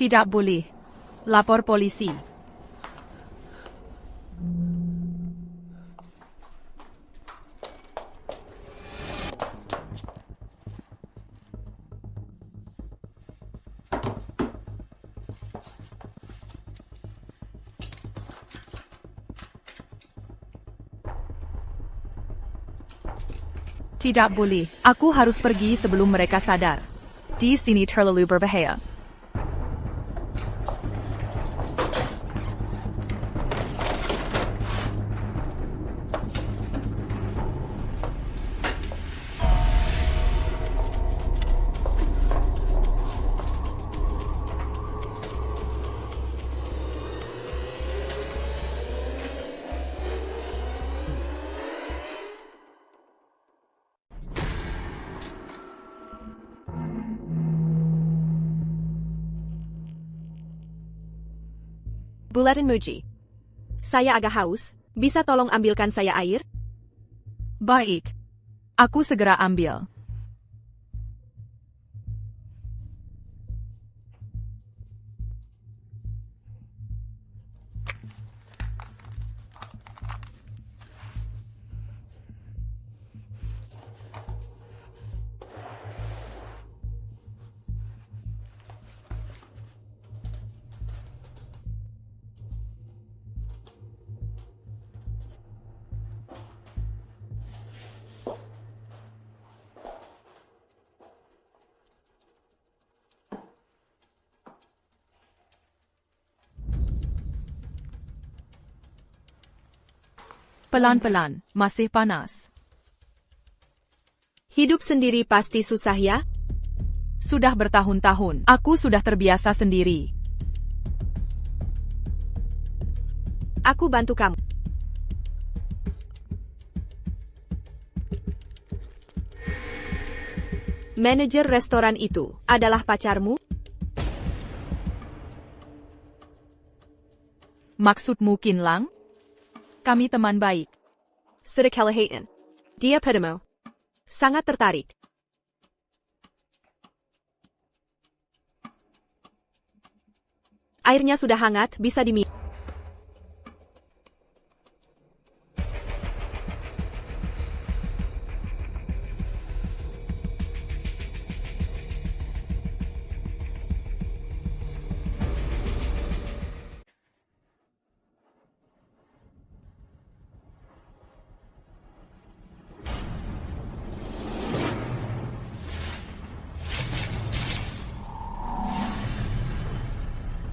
Tidak boleh. Lapor polisi. Tidak boleh. Aku harus pergi sebelum mereka sadar. Di sini terlalu berbahaya. Bulletin Muji. Saya agak haus, bisa tolong ambilkan saya air? Baik. Aku segera ambil. Pelan-pelan, masih panas. Hidup sendiri pasti susah ya? Sudah bertahun-tahun, aku sudah terbiasa sendiri. Aku bantu kamu. Manajer restoran itu adalah pacarmu? Maksudmu Qin Lang? Kami teman baik. Sedekalahaten. Dia padamu. Sangat tertarik. Airnya sudah hangat, bisa diminum.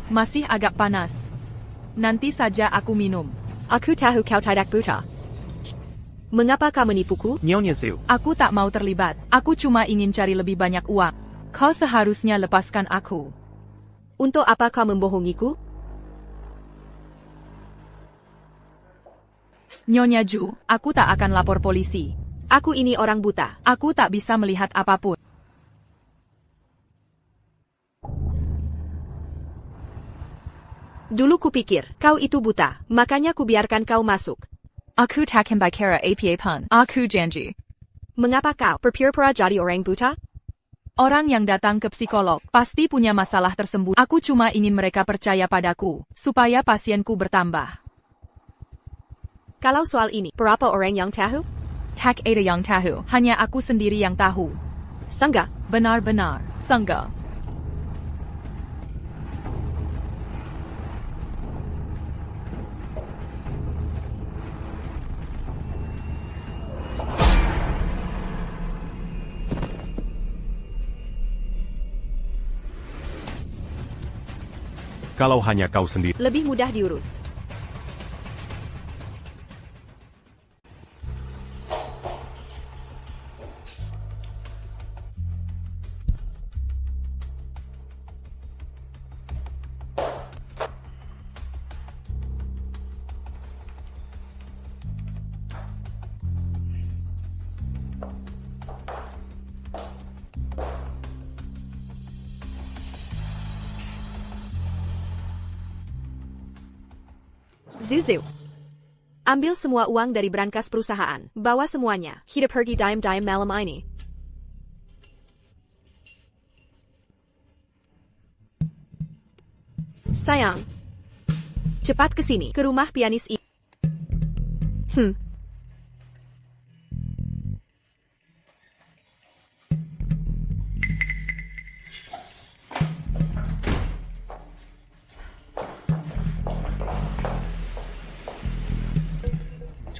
Masih agak panas. Nanti saja aku minum. Aku tahu kau tidak buta. Mengapa kau menipuku? Nyonya Zhu. Aku tak mau terlibat. Aku cuma ingin cari lebih banyak uang. Kau seharusnya lepaskan aku. Untuk apa kau membohongiku? Nyonya Zhu, aku tak akan lapor polisi. Aku ini orang buta. Aku tak bisa melihat apapun. Dulu kupikir, kau itu buta, makanya kubiarkan kau masuk. Aku takkan bicara apa pun. Aku janji. Mengapa kau berpura-pura jadi orang buta? Orang yang datang ke psikolog pasti punya masalah tersembunyi. Aku cuma ingin mereka percaya padaku, supaya pasienku bertambah. Kalau soal ini, berapa orang yang tahu? Tak ada yang tahu, hanya aku sendiri yang tahu. Sangga. Benar-benar, sangga. Kalau hanya kau sendiri. Lebih mudah diurus. Zuzu. Ambil semua uang dari brankas perusahaan. Bawa semuanya. Kita pergi dime-dime malam ini. Sayang. Cepat ke sini, ke rumah pianis ini.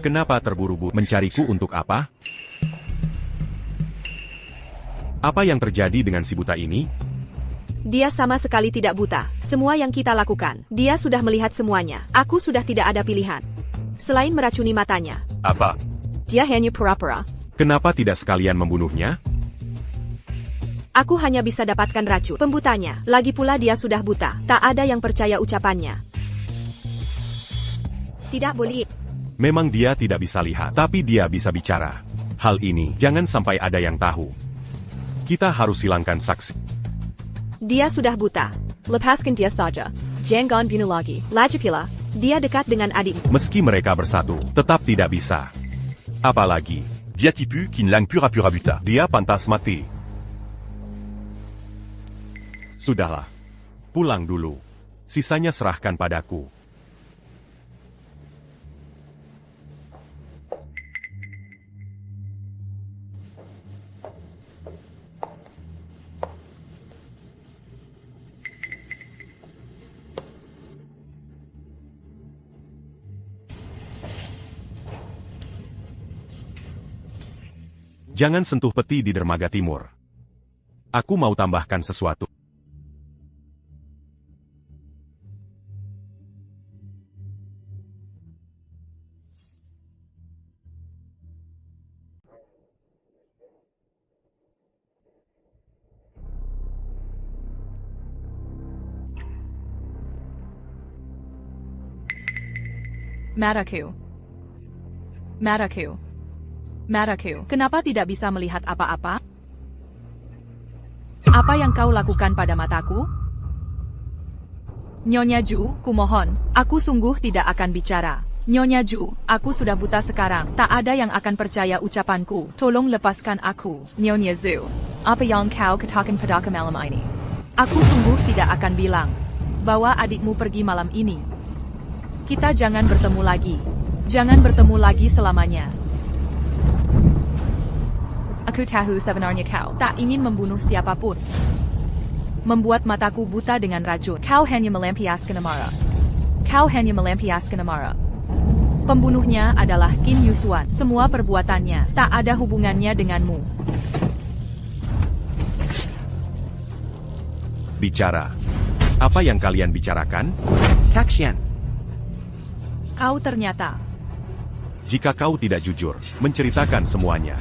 Kenapa terburu-buru mencariku untuk apa? Apa yang terjadi dengan si buta ini? Dia sama sekali tidak buta. Semua yang kita lakukan, dia sudah melihat semuanya. Aku sudah tidak ada pilihan. Selain meracuni matanya. Apa? Dia hanya pura-pura. Kenapa tidak sekalian membunuhnya? Aku hanya bisa dapatkan racun pembutanya. Lagi pula dia sudah buta. Tak ada yang percaya ucapannya. Tidak boleh. Memang dia tidak bisa lihat, tapi dia bisa bicara. Hal ini jangan sampai ada yang tahu. Kita harus hilangkan saksi. Dia sudah buta. Lepaskan dia saja. Jangan bunuh lagi. Lagipula, dia dekat dengan adik. Meski mereka bersatu, tetap tidak bisa. Apalagi, dia tipu qui ne lang pura pura buta. dia pantas mati. Sudahlah. Pulang dulu. Sisanya serahkan padaku. Jangan sentuh peti di dermaga timur. Aku mau tambahkan sesuatu. Mataku, kenapa tidak bisa melihat apa-apa? Apa yang kau lakukan pada mataku? Nyonya Ju, kumohon, aku sungguh tidak akan bicara. Nyonya Ju, aku sudah buta sekarang, tak ada yang akan percaya ucapanku. Tolong lepaskan aku. Nyonya Zu, apa yang kau katakan padaku malam ini? Aku sungguh tidak akan bilang bahwa adikmu pergi malam ini. Kita jangan bertemu lagi. Jangan bertemu lagi selamanya. Aku tahu sebenarnya kau tak ingin membunuh siapapun. Membuat mataku buta dengan racun. Kau hanya melampiaskan amarah. Pembunuhnya adalah Kim Yusuan. Semua perbuatannya tak ada hubungannya denganmu. Bicara. Apa yang kalian bicarakan? Kakshian. Kau ternyata. Jika kau tidak jujur, menceritakan semuanya.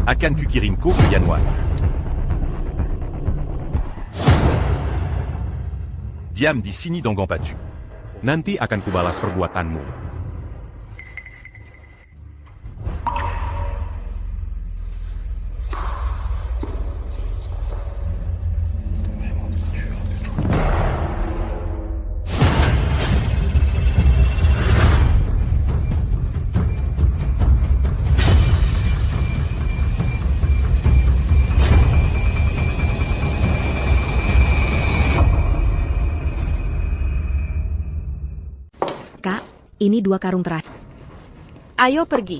Akan kukirimku ke Yanwan. Diam di sini Donggon Patu. Nanti akan kubalas perbuatanmu. Kak, ini 2 karung terakhir. Ayo pergi.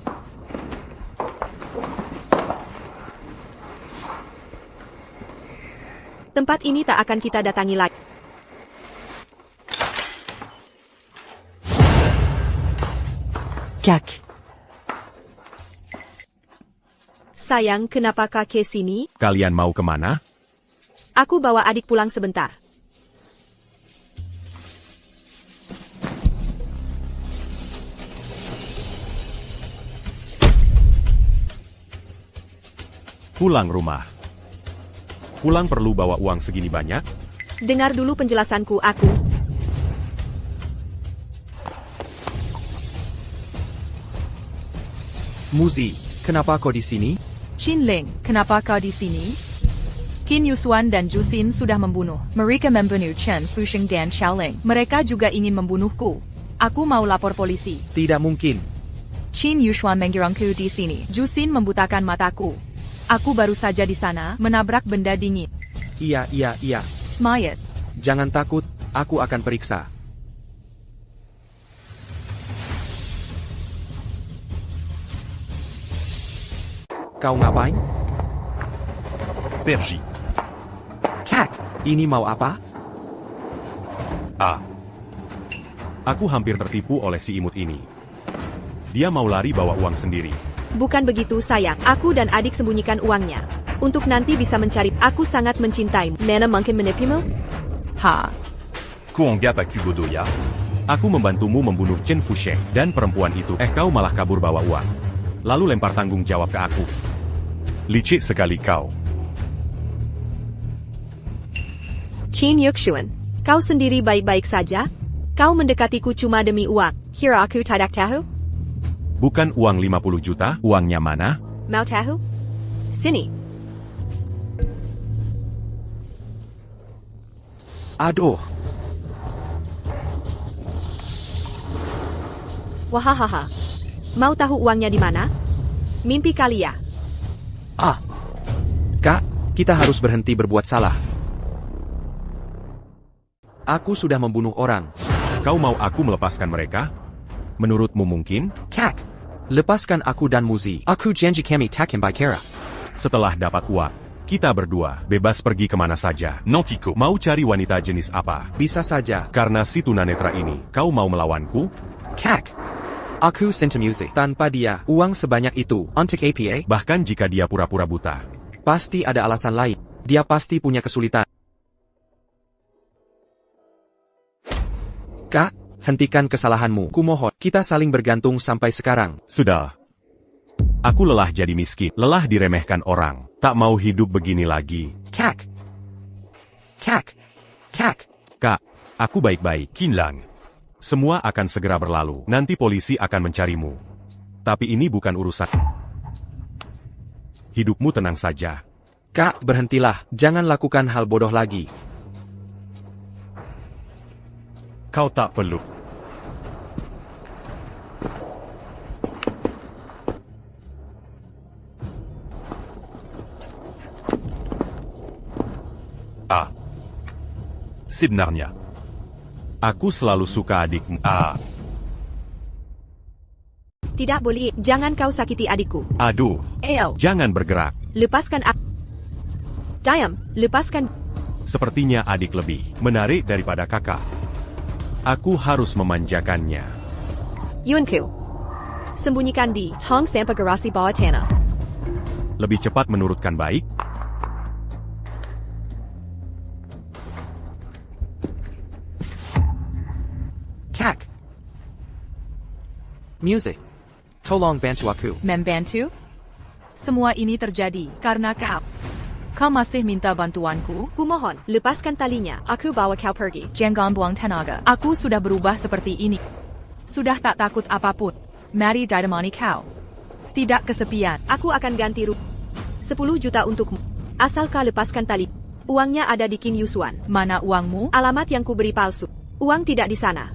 Tempat ini tak akan kita datangi lagi. Kak. Sayang, kenapa kakek sini? Kalian mau kemana? Aku bawa adik pulang sebentar. Pulang rumah. Pulang perlu bawa uang segini banyak? Dengar dulu penjelasanku, aku. Muzi, kenapa kau di sini? Qin Ling, kenapa kau di sini? Qin Yusuan dan Ju Xin sudah membunuh. Mereka membunuh Chen Fusheng dan Xiaoling. Mereka juga ingin membunuhku. Aku mau lapor polisi. Tidak mungkin. Qin Yusuan menggirangku di sini. Ju Xin membutakan mataku. Aku baru saja di sana, menabrak benda dingin. Iya. Mayat. Jangan takut, Aku akan periksa. Kau ngapain? Pergy. Kak, ini mau apa? Ah, Aku hampir tertipu oleh si imut ini. Dia mau lari bawa uang sendiri. Bukan begitu sayang, aku dan adik sembunyikan uangnya. Untuk nanti bisa mencari, aku sangat mencintaimu. Mana mungkin menipumu? Ha. Kuonga Pakugodoya. Aku membantumu membunuh Chen Fusheng dan perempuan itu. Kau malah kabur bawa uang. Lalu lempar tanggung jawab ke aku. Licik sekali kau. Qin Yuxuan, kau sendiri baik-baik saja? Kau mendekatiku cuma demi uang. Kira aku tidak tahu? Bukan uang 50 juta, uangnya mana? Mau tahu? Sini. Aduh, Wahahaha. Mau tahu uangnya di mana? Mimpi kali ya. Kak, kita harus berhenti berbuat salah. Aku sudah membunuh orang. Kau mau aku melepaskan mereka? Menurutmu mungkin? Kak, lepaskan aku dan Muzi. Aku janji kami takkan bicara. Setelah dapat uang, kita berdua bebas pergi kemana saja. Nantiko. Mau cari wanita jenis apa? Bisa saja. Karena si tunanetra ini, kau mau melawanku? Kak, aku cinta Muzi. Tanpa dia, uang sebanyak itu untuk APA, Bahkan jika dia pura-pura buta. pasti ada alasan lain. Dia pasti punya kesulitan. Kak, hentikan kesalahanmu. Kumohon, kita saling bergantung sampai sekarang. Sudah. Aku lelah jadi miskin, lelah diremehkan orang. Tak mau hidup begini lagi. Kak. Kak. Kak. Kak, aku baik-baik. Kinlang. Semua akan segera berlalu. Nanti polisi akan mencarimu. Tapi ini bukan urusan. Hidupmu tenang saja. Kak, berhentilah. Jangan lakukan hal bodoh lagi. Kau tak perlu. Ah. Sebenarnya. Aku selalu suka adikmu. Tidak boleh, jangan kau sakiti adikku. Aduh, Eo, jangan bergerak. lepaskan aku. Diam, lepaskan. Sepertinya adik lebih menarik daripada kakak. Aku harus memanjakannya. Yunku. Sembunyikan di Tong Sampa Garasi bawah tanah. Lebih cepat menurutkan baik. Kak. Music. Tolong bantu aku. Membantu? Semua ini terjadi karena kau. Kau masih minta bantuanku? Kumohon, lepaskan talinya. Aku bawa kau pergi. Jangan buang tenaga. Aku sudah berubah seperti ini. Sudah tak takut apapun. Mari ditemani kau. Tidak kesepian. Aku akan ganti 10 juta untukmu. Asal kau lepaskan tali. Uangnya ada di Qin Yusuan. Mana uangmu? Alamat yang kuberi palsu. Uang tidak di sana.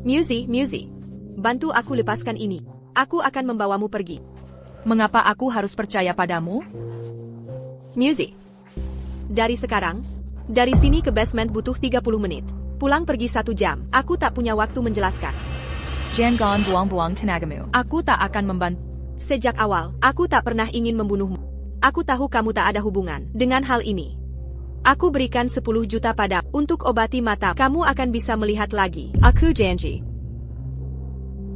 Muzi, bantu aku lepaskan ini. Aku akan membawamu pergi. Mengapa aku harus percaya padamu? Muzi. Dari sekarang, dari sini ke basement butuh 30 menit. Pulang pergi 1 jam. Aku tak punya waktu menjelaskan. Jangan buang-buang tenagamu. Aku tak akan membantu. Sejak awal, aku tak pernah ingin membunuhmu. Aku tahu kamu tak ada hubungan dengan hal ini. Aku berikan 10 juta pada untuk obati mata. Kamu akan bisa melihat lagi. Aku janji.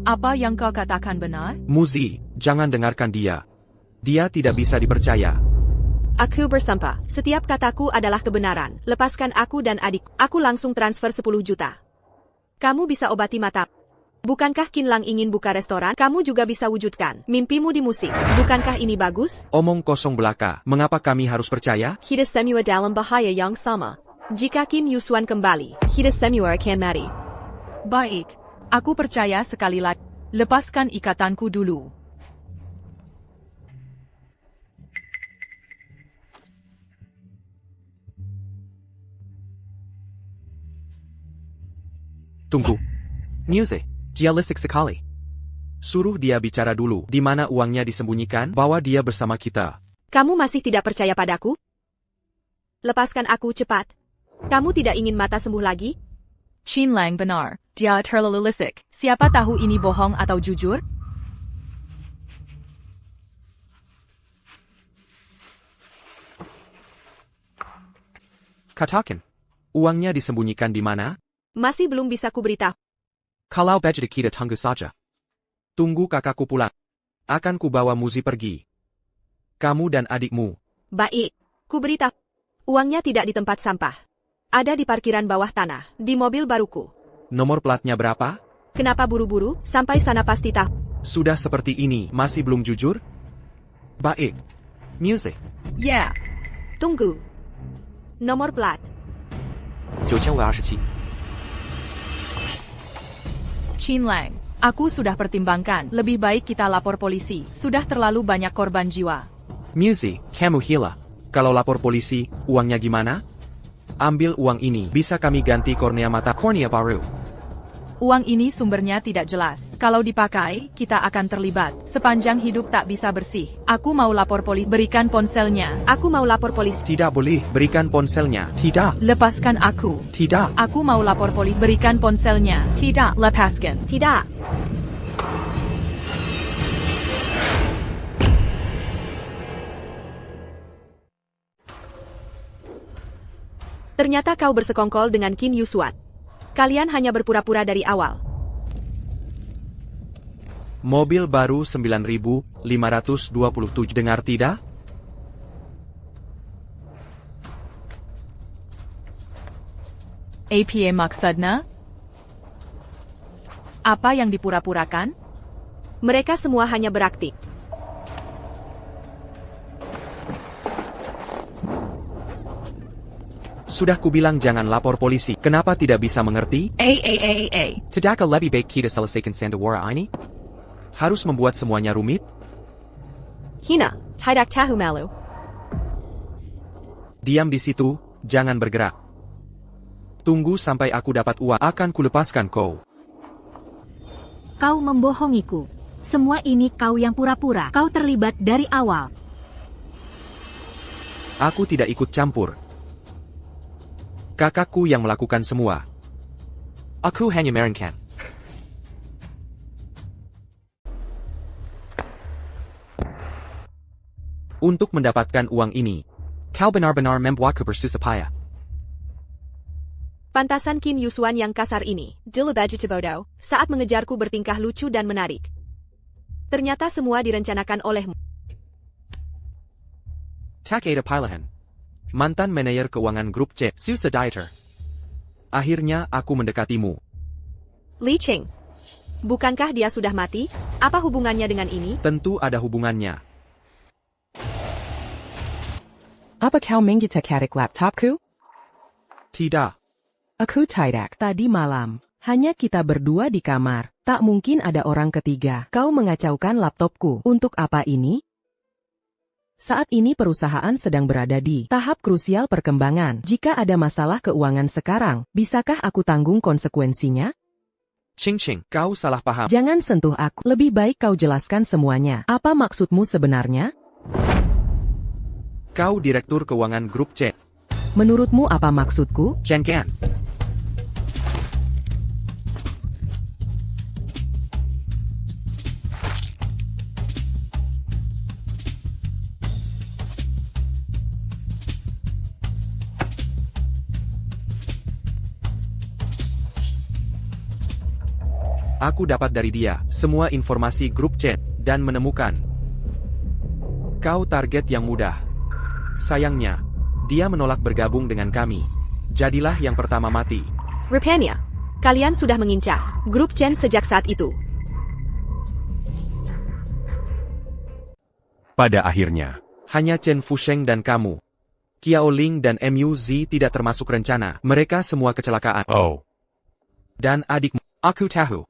Apa yang kau katakan benar? Muzi, jangan dengarkan dia. Dia tidak bisa dipercaya. Aku bersumpah, setiap kataku adalah kebenaran. Lepaskan aku dan adikku. Aku langsung transfer 10 juta. Kamu bisa obati mata. Bukankah Kinlang ingin buka restoran? Kamu juga bisa wujudkan mimpimu di musik. Bukankah ini bagus? Omong kosong belaka. Mengapa kami harus percaya? Kita semua dalam bahaya yang sama. Jika Qin Yusuan kembali, kita semua akan mati. Baik. Aku percaya sekali lagi. Lepaskan ikatanku dulu. Tunggu. Music. Dialisik sekali. Suruh dia bicara dulu. Di mana uangnya disembunyikan? Bawa dia bersama kita. Kamu masih tidak percaya padaku? Lepaskan aku cepat. Kamu tidak ingin mata sembuh lagi? Qin Lang benar. Dia terlalu lisik. Siapa tahu ini bohong atau jujur? Katakan, uangnya disembunyikan di mana? Masih belum bisa kuberitahu. Kalau begitu kita tunggu saja. Tunggu kakakku pulang. Akan kubawa Muzi pergi. Kamu dan adikmu. Baik, kuberitahu. Uangnya tidak di tempat sampah. Ada di parkiran bawah tanah, di mobil baruku. Nomor platnya berapa? Kenapa buru-buru? Sampai sana pasti tahu. Sudah seperti ini, masih belum jujur? Baik. Music. Yeah. Tunggu. Nomor plat. 9227. Qin Lang, aku sudah pertimbangkan. Lebih baik kita lapor polisi. Sudah terlalu banyak korban jiwa. Music, kamu gila. Kalau lapor polisi, uangnya gimana? Ambil uang ini, bisa kami ganti kornea mata kornea baru. Uang ini sumbernya tidak jelas. Kalau dipakai, kita akan terlibat. Sepanjang hidup tak bisa bersih. Aku mau lapor polisi. Berikan ponselnya. Aku mau lapor polisi. Tidak boleh, berikan ponselnya. Tidak. Lepaskan aku. Tidak. Aku mau lapor polisi. Berikan ponselnya. Tidak. Lepaskan. Tidak. Ternyata kau bersekongkol dengan Qin Yusuan. Kalian hanya berpura-pura dari awal. Mobil baru 9.527 dengar tidak? APA maksudnya? Apa yang dipura-purakan? Mereka semua hanya berakting. Sudah kubilang jangan lapor polisi. Kenapa tidak bisa mengerti? Tidakkah lebih baik kita selesaikan sandiwara ini? Harus membuat semuanya rumit? Hina, tidak tahu malu. Diam di situ, jangan bergerak. Tunggu sampai aku dapat uang, akan kulepaskan kau. Kau membohongiku. Semua ini kau yang pura-pura. Kau terlibat dari awal. Aku tidak ikut campur. Kakakku yang melakukan semua. Aku hanya meringan. Untuk mendapatkan uang ini, kau benar-benar membuatku bersusah payah. Pantasan Qin Yusuan yang kasar ini, jelebaju bodoh, saat mengejarku bertingkah lucu dan menarik. Ternyata semua direncanakan olehmu. Tak ada pilihan. Mantan manajer keuangan grup C, Susa Dieter. Akhirnya aku mendekatimu. Li Ching. Bukankah dia sudah mati? Apa hubungannya dengan ini? Tentu ada hubungannya. Apa kau menggitak-atik laptopku? Tidak. Aku tidak. Tadi malam, hanya kita berdua di kamar. Tak mungkin ada orang ketiga. Kau mengacaukan laptopku. Untuk apa ini? Saat ini perusahaan sedang berada di tahap krusial perkembangan. Jika ada masalah keuangan sekarang, bisakah aku tanggung konsekuensinya? Ching Ching, kau salah paham. Jangan sentuh aku. Lebih baik kau jelaskan semuanya. Apa maksudmu sebenarnya? Kau direktur keuangan grup C. Menurutmu apa maksudku? Chen Gan. Aku dapat dari dia semua informasi grup chat dan menemukan kau target yang mudah. Sayangnya, dia menolak bergabung dengan kami. Jadilah yang pertama mati. Rupanya, kalian sudah mengincar grup Chen sejak saat itu. Pada akhirnya, Hanya Chen Fusheng dan kamu. Qiao Ling dan MUZ tidak termasuk rencana. Mereka semua kecelakaan. Oh. Dan adikmu. Aku tahu.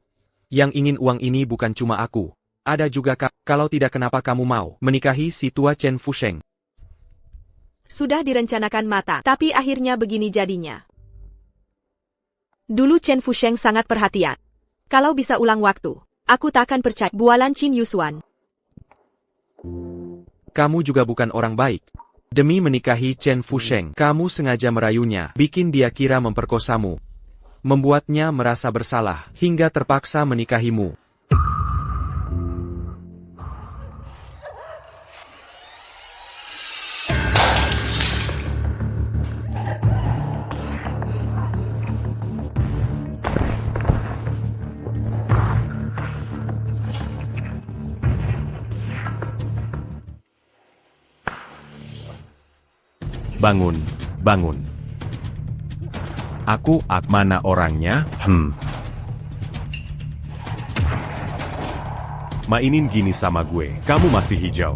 Yang ingin uang ini bukan cuma aku. Ada juga kalau tidak kenapa kamu mau menikahi si tua Chen Fusheng. Sudah direncanakan mata, tapi akhirnya begini jadinya. Dulu Chen Fusheng sangat perhatian. Kalau bisa ulang waktu, aku takkan percaya bualan Qin Yusuan. Kamu juga bukan orang baik. Demi menikahi Chen Fusheng, kamu sengaja merayunya, bikin dia kira memperkosamu. Membuatnya merasa bersalah, hingga terpaksa menikahimu. Bangun, bangun. Aku, mana orangnya? Mainin gini sama gue, kamu masih hijau.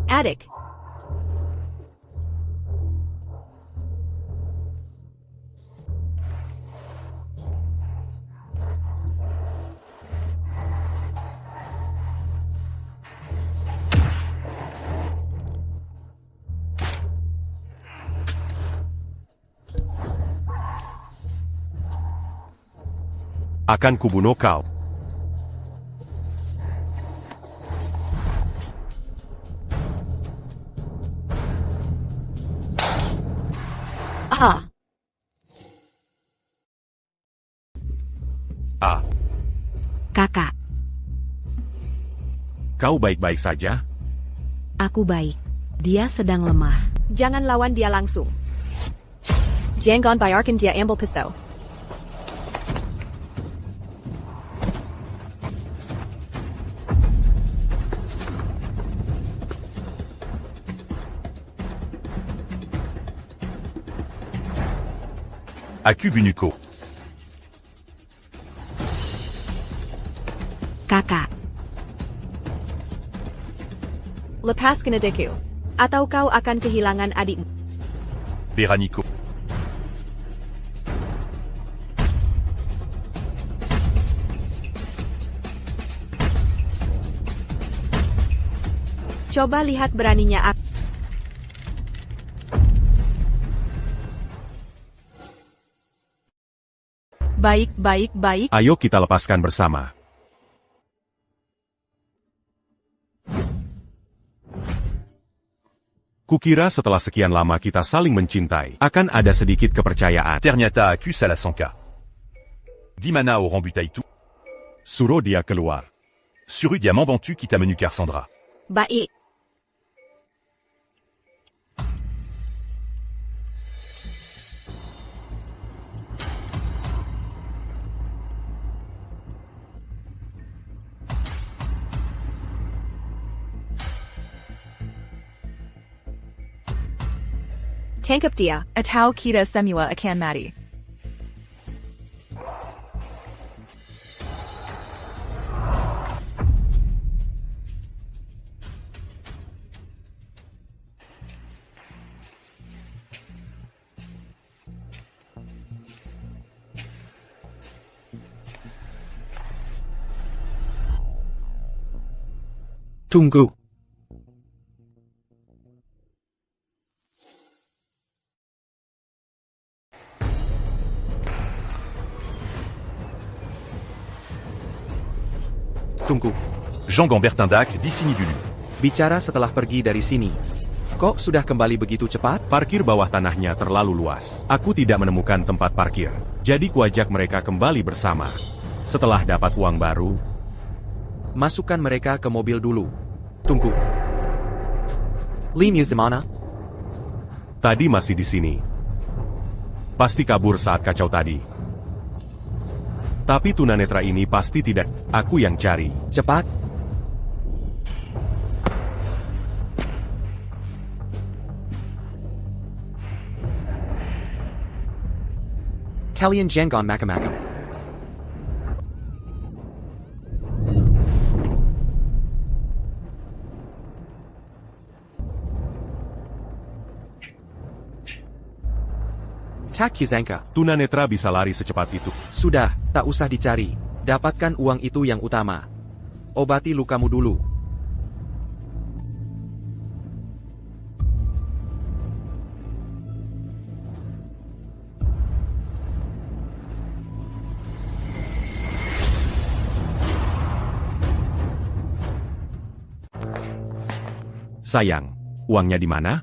Adik. Akan kubunuh kau. Ah. Ah, Kakak, Kau baik-baik saja? aku baik. Dia sedang lemah. Jangan lawan dia langsung. Jangan biarkan dia ambil pisau. Akubunuko. Kakak, Lepaskan adikku. Atau kau akan kehilangan adikmu. Beraniko. Coba lihat beraninya aku. Baik, baik, baik. Ayo kita lepaskan bersama. Kukira setelah sekian lama kita saling mencintai, akan ada sedikit kepercayaan. Ternyata aku salah sangka. Dimana orang buta itu? Suruh dia keluar. Suru diamant bantu kita menukar Sandra. Baik. Tangkap dia. Atau kita semua akan mati. Tunggu. Tunggu. Jean Gambertin d'Ac d'ici dulu. Bicara setelah pergi dari sini. Kok sudah kembali begitu cepat? Parkir bawah tanahnya terlalu luas. Aku tidak menemukan tempat parkir. Jadi kuajak mereka kembali bersama. Setelah dapat uang baru, Masukkan mereka ke mobil dulu. Tunggu. Lim Yuzimana? tadi masih di sini. Pasti kabur saat kacau tadi. Tapi tunanetra ini pasti tidak. Aku yang cari. Cepat. Kalian jangan macam-macam. Tak Kizanka. Tunanetra bisa lari secepat itu. Sudah, tak usah dicari. Dapatkan uang itu yang utama. Obati lukamu dulu. Sayang, uangnya di mana?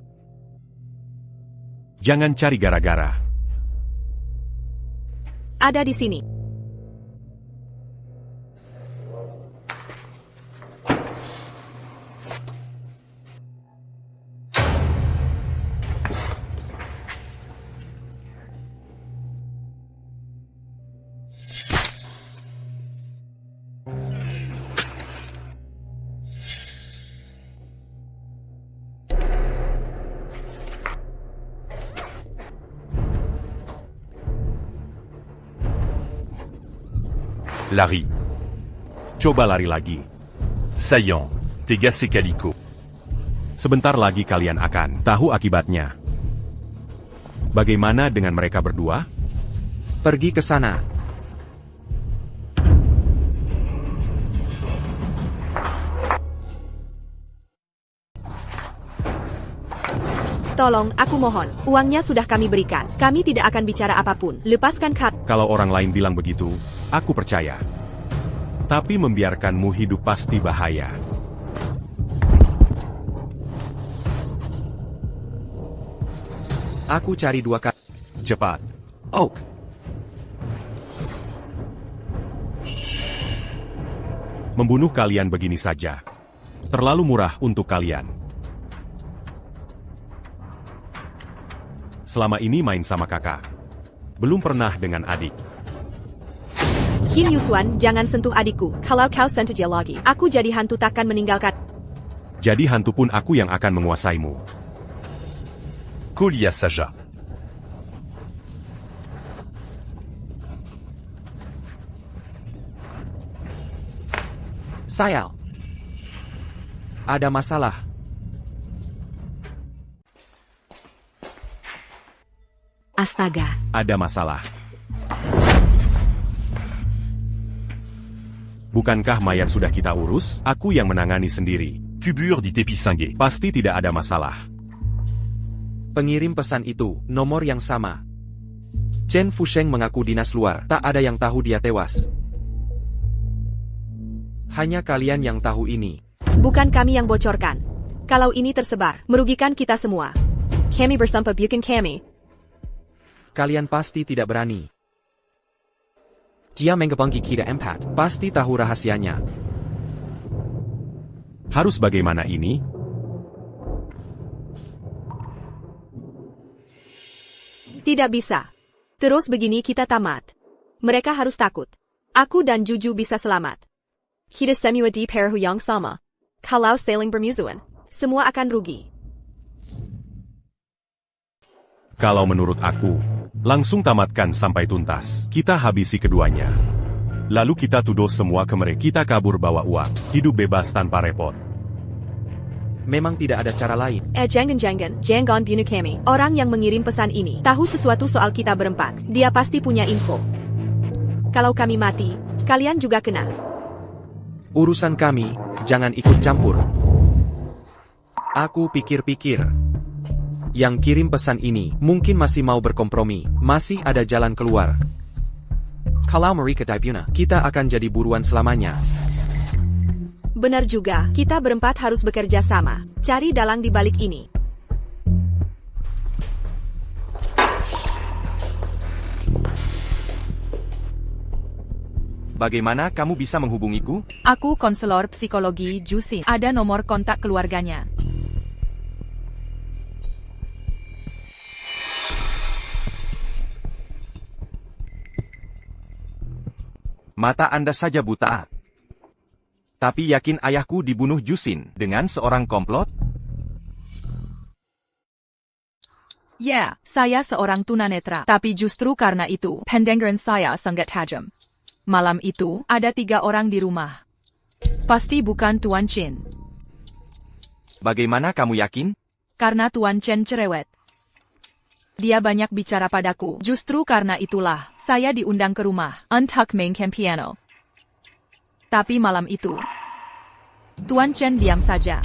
Jangan cari gara-gara. Ada di sini. Lari. Coba lari lagi. Saillant. Tegas et Calico. Sebentar lagi kalian akan tahu akibatnya. Bagaimana dengan mereka berdua? Pergi ke sana. Tolong, aku mohon. Uangnya sudah kami berikan. Kami tidak akan bicara apapun. Lepaskan kami. Kalau orang lain bilang begitu, aku percaya. Tapi membiarkanmu hidup pasti bahaya. Aku cari 2 kali. Cepat. Oak. Membunuh kalian begini saja. Terlalu murah untuk kalian. Selama ini main sama kakak. Belum pernah dengan adik. Kim Yuswan, jangan sentuh adikku. Kalau kau sentuh dia lagi, aku jadi hantu takkan meninggalkan. Jadi hantu pun aku yang akan menguasaimu. Kolia Saja. Sayal. Ada masalah. Astaga. Ada masalah. Bukankah mayat sudah kita urus? Aku yang menangani sendiri. Cubure dit Épisingué. Pasti tidak ada masalah. Pengirim pesan itu, nomor yang sama. Chen Fusheng mengaku dinas luar, tak ada yang tahu dia tewas. Hanya kalian yang tahu ini. Bukan kami yang bocorkan. Kalau ini tersebar, merugikan kita semua. Kami bersumpah bukan kami. Kalian pasti tidak berani. Dia mengebangki kita empat, pasti tahu rahasianya. Harus bagaimana ini? Tidak bisa. Terus begini kita tamat. Mereka harus takut. Aku dan Juju bisa selamat. Kita semua di pair yang sama. Kalau saling bermusuhan, semua akan rugi. Kalau menurut aku, langsung tamatkan sampai tuntas. Kita habisi keduanya. Lalu kita tuduh semua ke mereka. Kita kabur bawa uang. Hidup bebas tanpa repot. Memang tidak ada cara lain. Jangan bunuh kami. Orang yang mengirim pesan ini tahu sesuatu soal kita berempat. Dia pasti punya info. Kalau kami mati, kalian juga kena. Urusan kami, jangan ikut campur. Aku pikir-pikir. Yang kirim pesan ini mungkin masih mau berkompromi, masih ada jalan keluar. Kalau mereka dibuna, kita akan jadi buruan selamanya. Benar juga, kita berempat harus bekerja sama. Cari dalang di balik ini. Bagaimana kamu bisa menghubungiku? Aku konselor psikologi Jusin. Ada nomor kontak keluarganya. Mata Anda saja buta. Tapi yakin ayahku dibunuh Jusin dengan seorang komplot? Ya, saya seorang tunanetra. Tapi justru karena itu, pendengaran saya sangat tajam. Malam itu, ada 3 orang di rumah. Pasti bukan Tuan Chen. Bagaimana kamu yakin? Karena Tuan Chen cerewet. Dia banyak bicara padaku. Justru karena itulah, saya diundang ke rumah untuk mainkan piano. Tapi malam itu, Tuan Chen diam saja.